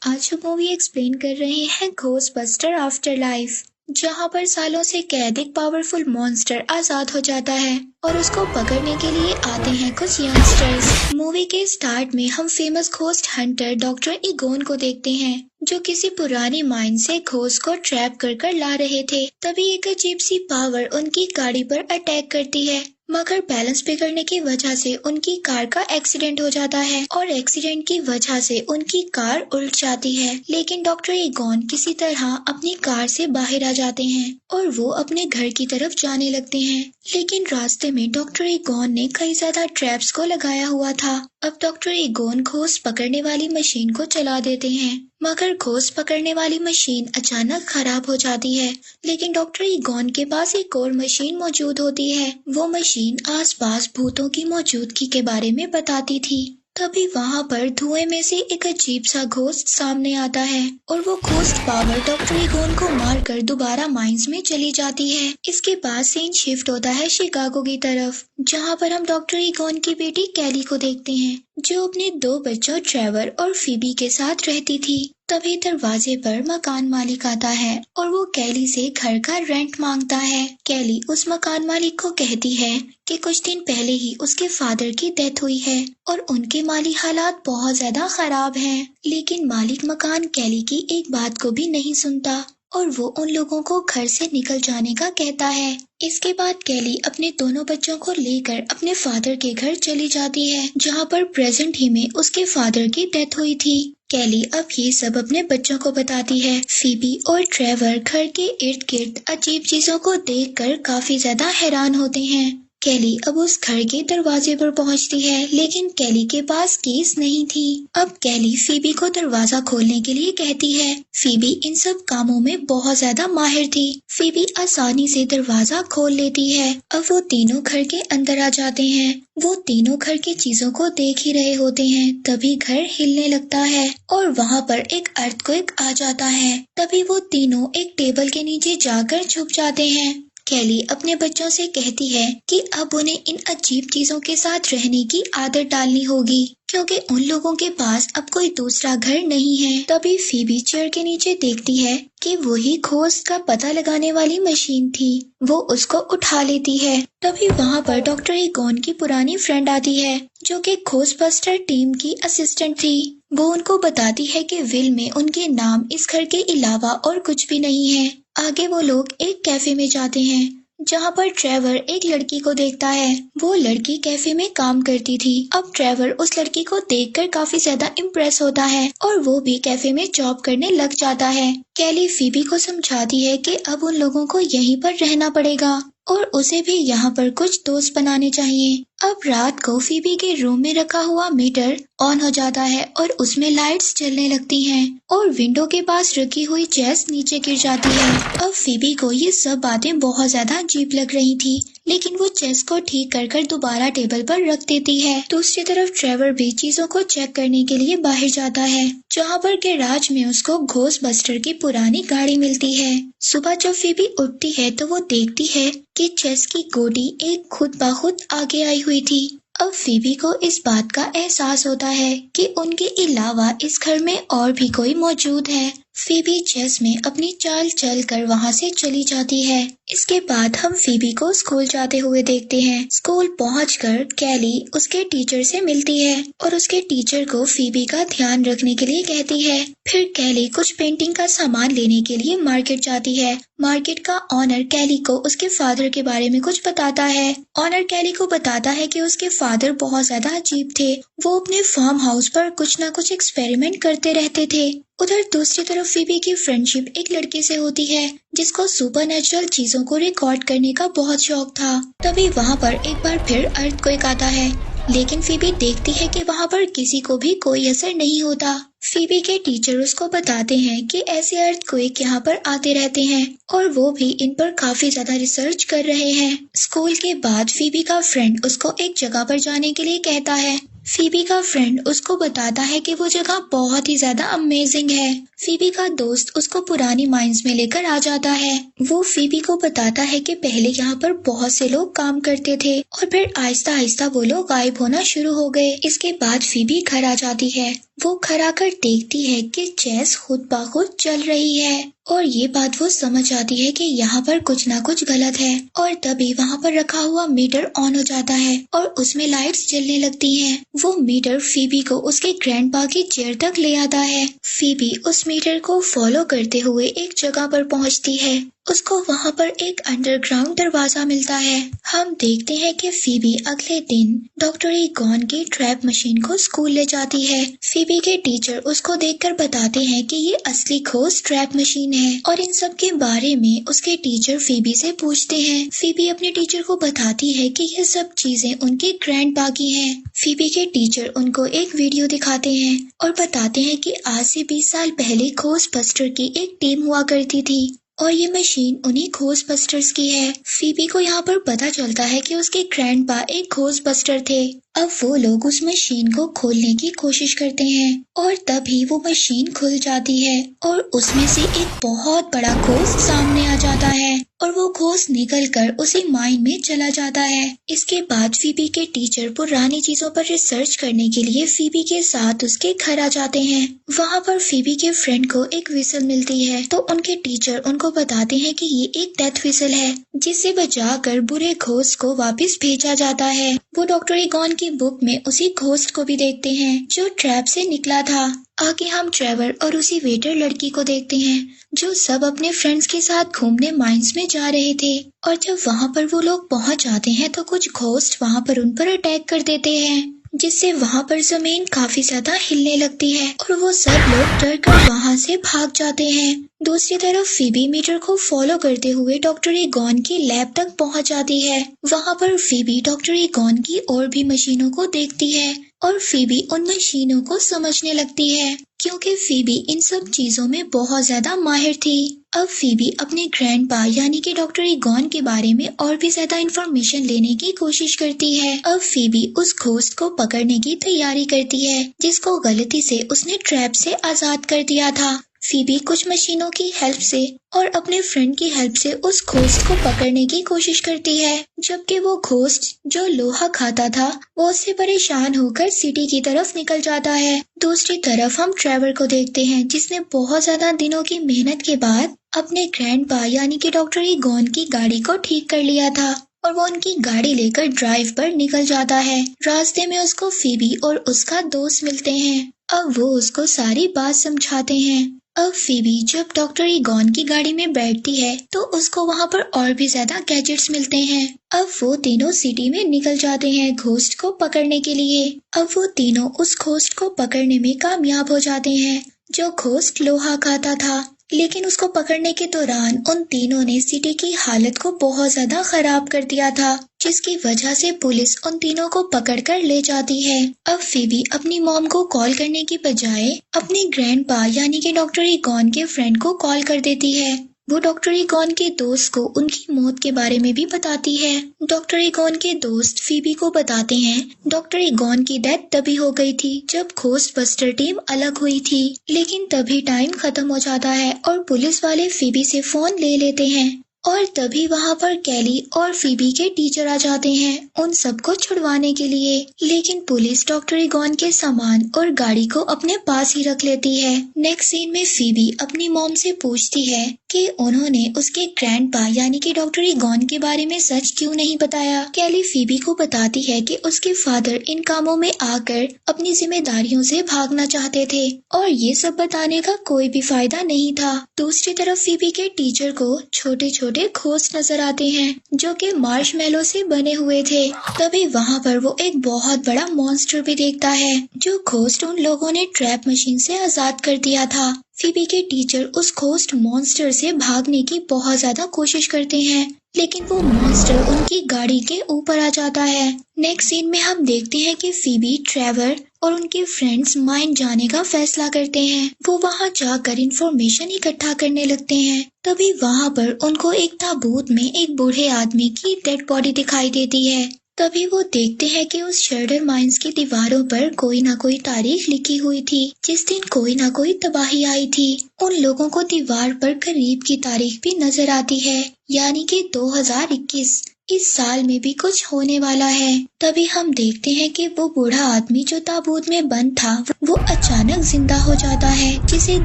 आज हम movie explain कर रहे हैं घोस्टबस्टर आफ्टर लाइफ, जहां पर सालों से कैद एक पावरफुल मॉन्स्टर आजाद हो जाता है और उसको पकड़ने के लिए आते हैं कुछ यंगस्टर्स। मूवी के स्टार्ट में हम फेमस घोस्ट हंटर डॉक्टर इगोन को देखते हैं, जो किसी पुरानी माइन से घोस्ट को ट्रैप कर कर ला रहे थे। तभी एक अजीब सी पावर उनकी गाड़ी पर अटैक करती है, मगर बैलेंस बिगड़ने की वजह से उनकी कार का एक्सीडेंट हो जाता है और एक्सीडेंट की वजह से उनकी कार उल्ट जाती है। लेकिन डॉक्टर इगोन किसी तरह अपनी कार से बाहर आ जाते हैं और वो अपने घर की तरफ जाने लगते हैं। लेकिन रास्ते में डॉक्टर इगोन ने कई ज्यादा ट्रैप्स को लगाया हुआ था। अब डॉक्टर इगोन घोस्ट पकड़ने वाली मशीन को चला देते हैं, मगर घोस्ट पकड़ने वाली मशीन अचानक खराब हो जाती है। लेकिन डॉक्टर इगोन के पास एक और मशीन मौजूद होती है। वो मशीन आसपास भूतों की मौजूदगी के बारे में बताती थी। तभी वहाँ पर धुएं में से एक अजीब सा घोस्ट सामने आता है और वो घोस्ट पावर डॉक्टर इगोन को मारकर दोबारा माइंस में चली जाती है। इसके बाद सीन शिफ्ट होता है शिकागो की तरफ, जहाँ पर हम डॉक्टर इगोन की बेटी कैली को देखते हैं, जो अपने 2 बच्चों ट्रेवर और फीबी के साथ रहती थी। तभी दरवाजे पर मकान मालिक आता है और वो कैली से घर का रेंट मांगता है। कैली उस मकान मालिक को कहती है कि कुछ दिन पहले ही उसके फादर की डेथ हुई है और उनके माली हालात बहुत ज्यादा खराब हैं। लेकिन मालिक मकान कैली की एक बात को भी नहीं सुनता और वो उन लोगों को घर से निकल जाने का कहता है। इसके बाद कैली अपने दोनों बच्चों को लेकर अपने फादर के घर चली जाती है, जहाँ पर प्रेजेंट ही में उसके फादर की डेथ हुई थी। कैली अब ये सब अपने बच्चों को बताती है। फीबी और ट्रेवर घर के इर्द गिर्द अजीब चीजों को देखकर काफी ज्यादा हैरान होते हैं। कैली अब उस घर के दरवाजे पर पहुंचती है, लेकिन कैली के पास कीज नहीं थी। अब कैली फीबी को दरवाजा खोलने के लिए कहती है। फीबी इन सब कामों में बहुत ज्यादा माहिर थी। फीबी आसानी से दरवाजा खोल लेती है। अब वो तीनों घर के अंदर आ जाते हैं। वो तीनों घर की चीजों को देख ही रहे होते हैं, तभी घर हिलने लगता है और वहाँ पर एक अर्थक्वेक आ जाता है। तभी वो तीनों एक टेबल के नीचे जाकर छुप जाते हैं। कैली अपने बच्चों से कहती है कि अब उन्हें इन अजीब चीजों के साथ रहने की आदत डालनी होगी, क्योंकि उन लोगों के पास अब कोई दूसरा घर नहीं है। तभी फीबी चेयर के नीचे देखती है कि वही घोस्ट का पता लगाने वाली मशीन थी। वो उसको उठा लेती है। तभी वहाँ पर डॉक्टर इगोन की पुरानी फ्रेंड आती है, जो कि घोस्टबस्टर टीम की असिस्टेंट थी। वो उनको बताती है कि विल में उनके नाम इस घर के अलावा और कुछ भी नहीं है। आगे वो लोग एक कैफे में जाते हैं, जहाँ पर ट्रेवर एक लड़की को देखता है। वो लड़की कैफे में काम करती थी। अब ट्रेवर उस लड़की को देखकर काफी ज्यादा इम्प्रेस होता है और वो भी कैफे में जॉब करने लग जाता है। कैली फीबी को समझाती है कि अब उन लोगों को यहीं पर रहना पड़ेगा और उसे भी यहाँ पर कुछ दोस्त बनाने चाहिए। अब रात को फीबी के रूम में रखा हुआ मीटर ऑन हो जाता है और उसमें लाइट्स जलने लगती हैं और विंडो के पास रखी हुई चेस नीचे गिर जाती है। अब फीबी को ये सब बातें बहुत ज्यादा अजीब लग रही थी, लेकिन वो चेस को ठीक कर कर दोबारा टेबल पर रख देती है। दूसरी तरफ ट्रेवर भी चीजों को चेक करने के लिए बाहर जाता है, जहाँ पर गैराज में उसको घोस्टबस्टर की पुरानी गाड़ी मिलती है। सुबह जब फीबी उठती है तो वो देखती है कि चेस की गोटी एक खुद ब खुद आगे आई हुई थी। अब फीबी को इस बात का एहसास होता है कि उनके अलावा इस घर में और भी कोई मौजूद है। फीबी चेस में अपनी चाल चल कर वहाँ से चली जाती है। इसके बाद हम फीबी को स्कूल जाते हुए देखते हैं। स्कूल पहुंचकर कैली उसके टीचर से मिलती है और उसके टीचर को फीबी का ध्यान रखने के लिए कहती है। फिर कैली कुछ पेंटिंग का सामान लेने के लिए मार्केट जाती है। मार्केट का ऑनर कैली को उसके फादर के बारे में कुछ बताता है। ऑनर कैली को बताता है कि उसके फादर बहुत ज्यादा अजीब थे। वो अपने फार्म हाउस पर कुछ न कुछ एक्सपेरिमेंट करते रहते थे। उधर दूसरी तरफ फीबी की फ्रेंडशिप एक लड़के से होती है, जिसको सुपरनेचुरल चीजों को रिकॉर्ड करने का बहुत शौक था। तभी वहाँ पर एक बार फिर अर्थक्वेक आता है, लेकिन फीबी देखती है कि वहाँ पर किसी को भी कोई असर नहीं होता। फीबी के टीचर उसको बताते हैं कि ऐसे अर्थक्वेक यहाँ पर आते रहते हैं और वो भी इन पर काफी ज्यादा रिसर्च कर रहे हैं। स्कूल के बाद फीबी का फ्रेंड उसको एक जगह पर जाने के लिए कहता है। फीबी का फ्रेंड उसको बताता है कि वो जगह बहुत ही ज्यादा अमेजिंग है। फीबी का दोस्त उसको पुरानी माइंस में लेकर आ जाता है। वो फीबी को बताता है कि पहले यहाँ पर बहुत से लोग काम करते थे और फिर आहिस्ता आहिस्ता वो लोग गायब होना शुरू हो गए। इसके बाद फीबी घर आ जाती है। वो खड़ा कर देखती है कि चेस खुद ब खुद चल रही है और ये बात वो समझ आती है कि यहाँ पर कुछ ना कुछ गलत है। और तभी वहाँ पर रखा हुआ मीटर ऑन हो जाता है और उसमें लाइट्स जलने लगती हैं। वो मीटर फीबी को उसके ग्रैंडपा की चेयर तक ले आता है। फीबी उस मीटर को फॉलो करते हुए एक जगह पर पहुँचती है। उसको वहाँ पर एक अंडरग्राउंड दरवाजा मिलता है। हम देखते हैं कि फीबी अगले दिन डॉक्टर ईगॉन की ट्रैप मशीन को स्कूल ले जाती है। फीबी के टीचर उसको देखकर बताते हैं कि ये असली खोज ट्रैप मशीन है और इन सब के बारे में उसके टीचर फीबी से पूछते हैं। फीबी अपने टीचर को बताती है कि ये सब चीजें उनके ग्रैंडपा की हैं। फीबी के टीचर उनको एक वीडियो दिखाते हैं और बताते हैं कि आज से 20 साल पहले खोज बस्टर की एक टीम हुआ करती थी और ये मशीन उन्हीं खोज बस्टर्स की है। फीबी को यहाँ पर पता चलता है कि उसके ग्रैंडपा एक खोज बस्टर थे। अब वो लोग उस मशीन को खोलने की कोशिश करते हैं और तभी वो मशीन खुल जाती है और उसमें से एक बहुत बड़ा खोज सामने आ जाता है और वो खोज निकलकर उसी माइन में चला जाता है। इसके बाद फीबी के टीचर पुरानी चीजों पर रिसर्च करने के लिए फीबी के साथ उसके घर आ जाते हैं। वहाँ पर फीबी के फ्रेंड को एक विसल मिलती है तो उनके टीचर उनको बताते हैं कि ये एक डेथ विसल है जिसे बजाकर बुरे खोज को वापस भेजा जाता है। वो डॉक्टर ईगॉन की बुक में उसी घोस्ट को भी देखते हैं जो ट्रैप से निकला था। आगे हम ट्रेवर और उसी वेटर लड़की को देखते हैं जो सब अपने फ्रेंड्स के साथ घूमने माइंस में जा रहे थे और जब वहाँ पर वो लोग पहुँच जाते हैं तो कुछ घोस्ट वहाँ पर उन पर अटैक कर देते हैं जिससे वहाँ पर जमीन काफी ज्यादा हिलने लगती है और वो सब लोग डर कर वहाँ से भाग जाते हैं। दूसरी तरफ फीबी मीटर को फॉलो करते हुए डॉक्टर ईगॉन की लैब तक पहुँच जाती है। वहाँ पर फीबी डॉक्टर ईगॉन की और भी मशीनों को देखती है और फीबी उन मशीनों को समझने लगती है क्योंकि फीबी इन सब चीजों में बहुत ज्यादा माहिर थी। अब फीबी अपने ग्रैंडपा यानी कि डॉक्टर ईगॉन के बारे में और भी ज्यादा इंफॉर्मेशन लेने की कोशिश करती है। अब फीबी उस घोस्ट को पकड़ने की तैयारी करती है जिसको गलती से उसने ट्रैप से आजाद कर दिया था। फीबी कुछ मशीनों की हेल्प से और अपने फ्रेंड की हेल्प से उस घोस्ट को पकड़ने की कोशिश करती है जबकि वो घोस्ट जो लोहा खाता था वो उससे परेशान होकर सिटी की तरफ निकल जाता है। दूसरी तरफ हम ट्रेवर को देखते हैं जिसने बहुत ज्यादा दिनों की मेहनत के बाद अपने ग्रैंडपा यानी कि डॉक्टर ईगॉन की गाड़ी को ठीक कर लिया था और वो उनकी गाड़ी लेकर ड्राइव पर निकल जाता है। रास्ते में उसको फीबी और उसका दोस्त मिलते हैं। अब वो उसको सारी बात समझाते हैं। अब फीबी जब डॉक्टर ईगॉन की गाड़ी में बैठती है तो उसको वहाँ पर और भी ज्यादा गैजेट्स मिलते हैं। अब वो तीनों सिटी में निकल जाते हैं घोस्ट को पकड़ने के लिए। अब वो तीनों उस घोस्ट को पकड़ने में कामयाब हो जाते हैं जो घोस्ट लोहा खाता था, लेकिन उसको पकड़ने के दौरान उन तीनों ने सिटी की हालत को बहुत ज्यादा खराब कर दिया था जिसकी वजह से पुलिस उन तीनों को पकड़कर ले जाती है। अब फीबी अपनी मॉम को कॉल करने की बजाय अपने ग्रैंडपा यानी कि डॉक्टर ईगॉन के फ्रेंड को कॉल कर देती है। वो डॉक्टर ईगॉन के दोस्त को उनकी मौत के बारे में भी बताती है। डॉक्टर ईगॉन के दोस्त फीबी को बताते हैं डॉक्टर ईगॉन की डेथ तभी हो गई थी जब घोस्ट बस्टर टीम अलग हुई थी, लेकिन तभी टाइम खत्म हो जाता है और पुलिस वाले फीबी से फोन ले लेते हैं और तभी वहाँ पर कैली और फीबी के टीचर आ जाते हैं उन सबको छुड़वाने के लिए, लेकिन पुलिस डॉक्टर ईगॉन के सामान और गाड़ी को अपने पास ही रख लेती है। नेक्स्ट सीन में फीबी अपनी मॉम से पूछती है कि उन्होंने उसके ग्रैंडपा यानी कि डॉक्टर ईगॉन के बारे में सच क्यों नहीं बताया। कैली फीबी को बताती है कि उसके फादर इन कामों में आकर अपनी जिम्मेदारियों से भागना चाहते थे और ये सब बताने का कोई भी फायदा नहीं था। दूसरी तरफ फीबी के टीचर को छोटे छोटे घोस्ट नजर आते हैं जो कि मार्शमैलो से बने हुए थे। तभी वहाँ पर वो एक बहुत बड़ा मॉन्स्टर भी देखता है जो घोस्ट उन लोगों ने ट्रैप मशीन से आजाद कर दिया था। फीबी के टीचर उस घोस्ट मॉन्स्टर से भागने की बहुत ज्यादा कोशिश करते हैं लेकिन वो मॉन्स्टर उनकी गाड़ी के ऊपर आ जाता है। नेक्स्ट सीन में हम देखते हैं कि फीबी, ट्रेवर और उनके फ्रेंड्स माइन जाने का फैसला करते हैं। वो वहाँ जाकर इंफॉर्मेशन इकट्ठा करने लगते हैं। तभी वहाँ पर उनको एक ताबूत में एक बूढ़े आदमी की डेड बॉडी दिखाई देती है। तभी वो देखते हैं कि उस शर्डर माइंस की दीवारों पर कोई ना कोई तारीख लिखी हुई थी जिस दिन कोई ना कोई तबाही आई थी। उन लोगों को दीवार पर करीब की तारीख भी नजर आती है यानी कि 2021। इस साल में भी कुछ होने वाला है। तभी हम देखते हैं कि वो बूढ़ा आदमी जो ताबूत में बंद था वो अचानक जिंदा हो जाता है, जिसे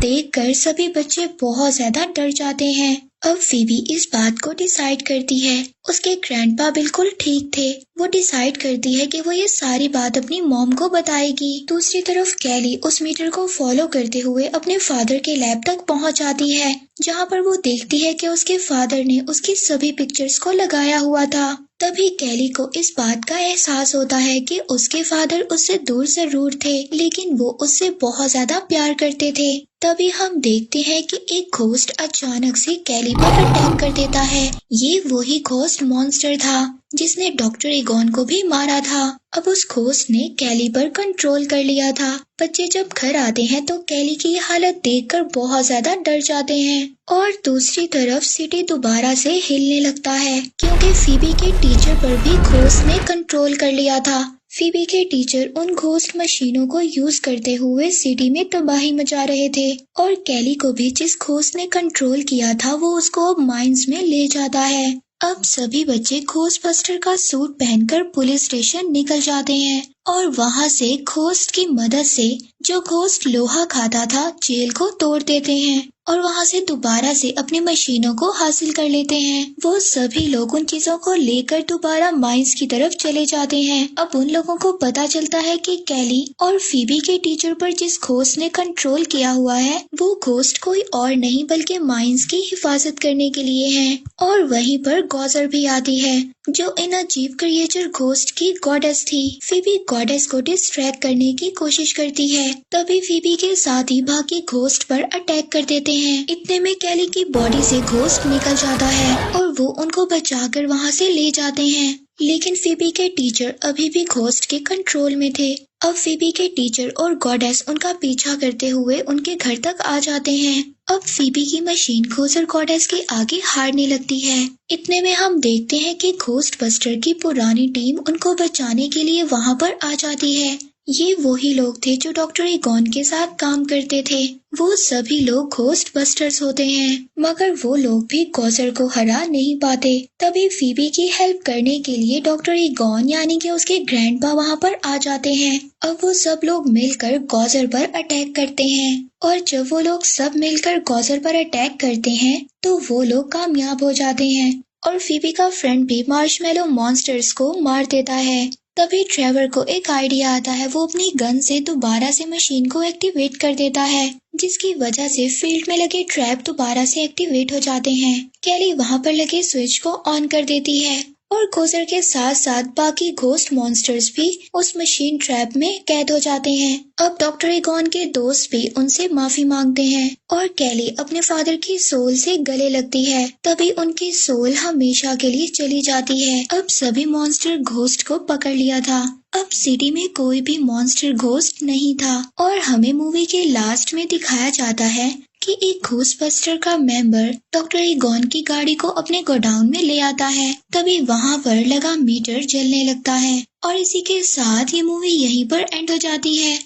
देखकर सभी बच्चे बहुत ज्यादा डर जाते हैं। अब फीबी इस बात को डिसाइड करती है। उसके ग्रैंडपा बिल्कुल ठीक थे। वो डिसाइड करती है कि वो ये सारी बात अपनी मॉम को बताएगी। दूसरी तरफ कैली उस मीटर को फॉलो करते हुए अपने फादर के लैब तक पहुंच जाती है, जहां पर वो देखती है कि उसके फादर ने उसकी सभी पिक्चर्स को लगाया हुआ था। तभी कैली को इस बात का एहसास होता है कि उसके फादर उससे दूर जरूर थे, लेकिन वो उससे बहुत ज्यादा प्यार करते थे। तभी हम देखते हैं कि एक घोस्ट अचानक से कैली पर अटैक कर देता है। ये वही घोस्ट मॉन्स्टर था जिसने डॉक्टर ईगॉन को भी मारा था। अब उस घोस्ट ने कैली पर कंट्रोल कर लिया था। बच्चे जब घर आते हैं तो कैली की हालत देखकर बहुत ज्यादा डर जाते हैं। और दूसरी तरफ सिटी दोबारा से हिलने लगता है, क्योंकि फीबी के टीचर पर भी घोस्ट ने कंट्रोल कर लिया था। फीबी के टीचर उन घोस्ट मशीनों को यूज करते हुए सिटी में तबाही मचा रहे थे, और कैली को भी जिस घोस्ट ने कंट्रोल किया था वो उसको अब माइंस में ले जाता है। अब सभी बच्चे घोस्टबस्टर का सूट पहनकर पुलिस स्टेशन निकल जाते हैं और वहां से घोस्ट की मदद से जो घोस्ट लोहा खाता था जेल को तोड़ देते हैं और वहां से दोबारा से अपनी मशीनों को हासिल कर लेते हैं। वो सभी लोग उन चीजों को लेकर दोबारा माइंस की तरफ चले जाते हैं। अब उन लोगों को पता चलता है कि कैली और फीबी के टीचर पर जिस घोस्ट ने कंट्रोल किया हुआ है वो घोस्ट कोई और नहीं बल्कि माइंस की हिफाजत करने के लिए है। और वहीं पर गॉजर भी आती है जो इन अजीब क्रिएचर घोस्ट की गॉडेस थी। फीबी गॉडेस को डिस्ट्रैक्ट करने की कोशिश करती है। तभी फीबी के साथ ही बाकी घोस्ट पर अटैक कर देते हैं। इतने में कैली की बॉडी से घोस्ट निकल जाता है और वो उनको बचाकर वहां से ले जाते हैं। लेकिन फीबी के टीचर अभी भी घोस्ट के कंट्रोल में थे। अब फीबी के टीचर और गॉडेस उनका पीछा करते हुए उनके घर तक आ जाते हैं। अब फीबी की मशीन घोस्ट गॉडेस के आगे हारने लगती है। इतने में हम देखते हैं कि घोस्टबस्टर की पुरानी टीम उनको बचाने के लिए वहां पर आ जाती है। ये वही लोग थे जो डॉक्टर ईगॉन के साथ काम करते थे। वो सभी लोग घोस्टबस्टर्स होते हैं, मगर वो लोग भी गॉजर को हरा नहीं पाते। तभी फीबी की हेल्प करने के लिए डॉक्टर ईगॉन यानी कि उसके ग्रैंडपा वहां पर आ जाते हैं। अब वो सब लोग मिलकर गॉजर पर अटैक करते हैं और जब वो लोग सब मिलकर गॉजर पर अटैक करते हैं तो वो लोग कामयाब हो जाते हैं और फीबी का फ्रेंड भी मार्शमैलो मॉन्स्टर्स को मार देता है। तभी ट्रेवर को एक आइडिया आता है। वो अपनी गन से दोबारा से मशीन को एक्टिवेट कर देता है, जिसकी वजह से फील्ड में लगे ट्रैप दोबारा से एक्टिवेट हो जाते हैं। कैली वहां पर लगे स्विच को ऑन कर देती है और गोजर के साथ साथ बाकी घोस्ट मॉन्स्टर्स भी उस मशीन ट्रैप में कैद हो जाते हैं। अब डॉक्टर ईगॉन के दोस्त भी उनसे माफी मांगते हैं और कैली अपने फादर की सोल से गले लगती है। तभी उनकी सोल हमेशा के लिए चली जाती है। अब सभी मॉन्स्टर घोस्ट को पकड़ लिया था। अब सिटी में कोई भी मॉन्स्टर घोस्ट नहीं था और हमें मूवी के लास्ट में दिखाया जाता है कि एक घोस्टबस्टर का मेंबर डॉक्टर ईगॉन की गाड़ी को अपने गोडाउन में ले आता है। तभी वहां पर लगा मीटर जलने लगता है और इसी के साथ ये मूवी यहीं पर एंड हो जाती है।